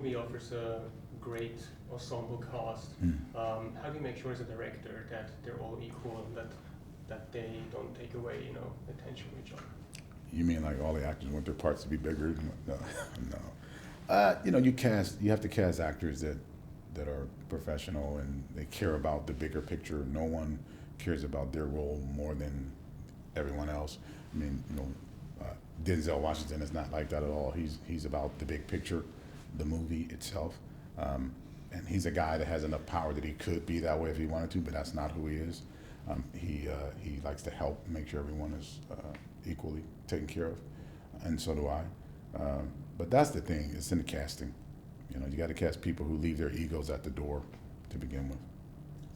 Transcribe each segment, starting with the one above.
movie offers a great ensemble cast. How do you make sure as a director that they're all equal and that they don't take away, attention from each other? You mean like all the actors want their parts to be bigger? No, no. You have to cast actors that are professional and they care about the bigger picture. No one cares about their role more than everyone else. I mean, Denzel Washington is not like that at all. He's about the big picture, the movie itself. And he's a guy that has enough power that he could be that way if he wanted to, but that's not who he is. He likes to help make sure everyone is equally taken care of, and so do I. But that's the thing, it's in the casting. You got to cast people who leave their egos at the door to begin with.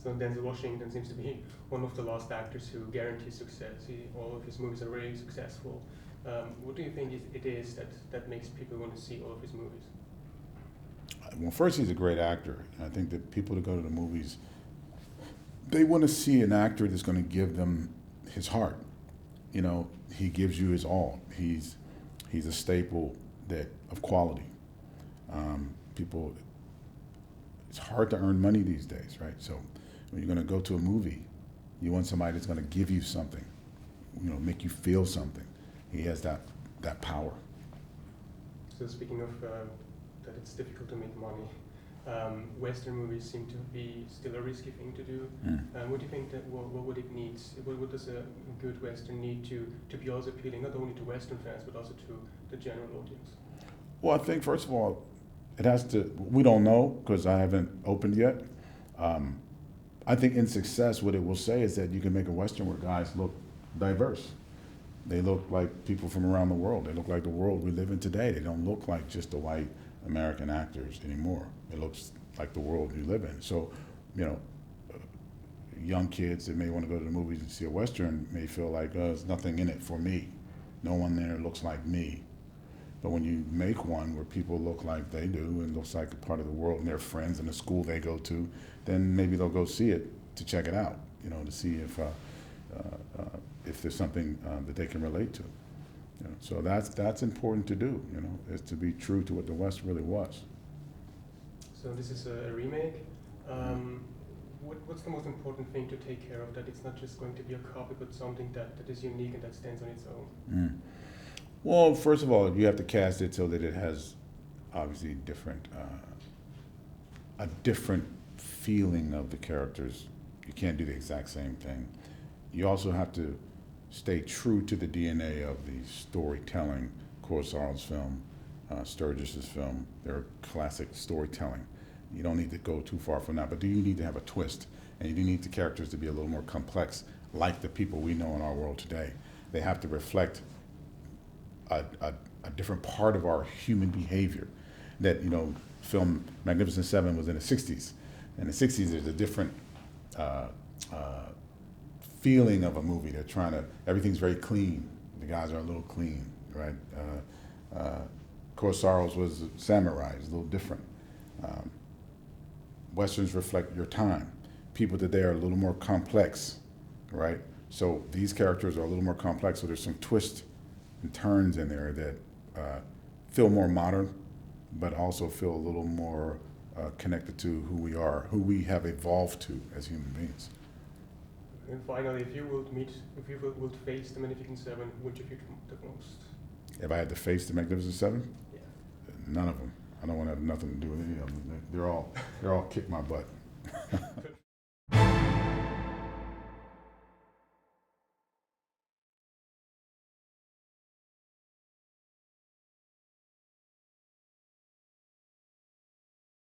So Denzel Washington seems to be one of the last actors who guarantees success. All of his movies are really successful. What do you think it is that makes people want to see all of his movies? Well, first, he's a great actor. And I think that people that go to the movies, they want to see an actor that's going to give them his heart. He gives you his all. He's a staple of quality. It's hard to earn money these days, right? So when you're going to go to a movie, you want somebody that's going to give you something, make you feel something. He has that power. So speaking of that it's difficult to make money, Western movies seem to be still a risky thing to do. What do you think that what would it need? What does a good Western need to be also appealing not only to Western fans but also to the general audience? Well, I think first of all, it has to. We don't know because I haven't opened yet. I think in success, what it will say is that you can make a Western where guys look diverse. They look like people from around the world. They look like the world we live in today. They don't look like just the white American actors anymore. It looks like the world we live in. So, young kids that may want to go to the movies and see a Western may feel like, there's nothing in it for me. No one there looks like me. But when you make one where people look like they do and looks like a part of the world and their friends and the school they go to, then maybe they'll go see it to check it out, to see if there's something that they can relate to. So that's important to do, is to be true to what the West really was. So this is a remake. What's the most important thing to take care of, that it's not just going to be a copy but something that is unique and that stands on its own? Well, first of all, you have to cast it so that it has obviously a different feeling of the characters. You can't do the exact same thing. You also have to stay true to the DNA of the storytelling. Kurosawa's film, Sturgis's film, they're classic storytelling. You don't need to go too far from that, but do you need to have a twist? And you do need the characters to be a little more complex, like the people we know in our world today. They have to reflect a different part of our human behavior. That, film Magnificent Seven was in the 60s. In the 60s, there's a different feeling of a movie. They're everything's very clean. The guys are a little clean, right? Kurosawa's was samurai, it's a little different. Westerns reflect your time. People today are a little more complex, right? So these characters are a little more complex, so there's some twists and turns in there that feel more modern, but also feel a little more connected to who we are, who we have evolved to as human beings. And finally, if you would face the Magnificent Seven, would you fear the most? If I had to face the Magnificent Seven? Yeah. None of them. I don't want to have nothing to do with any of them. They're all kick my butt.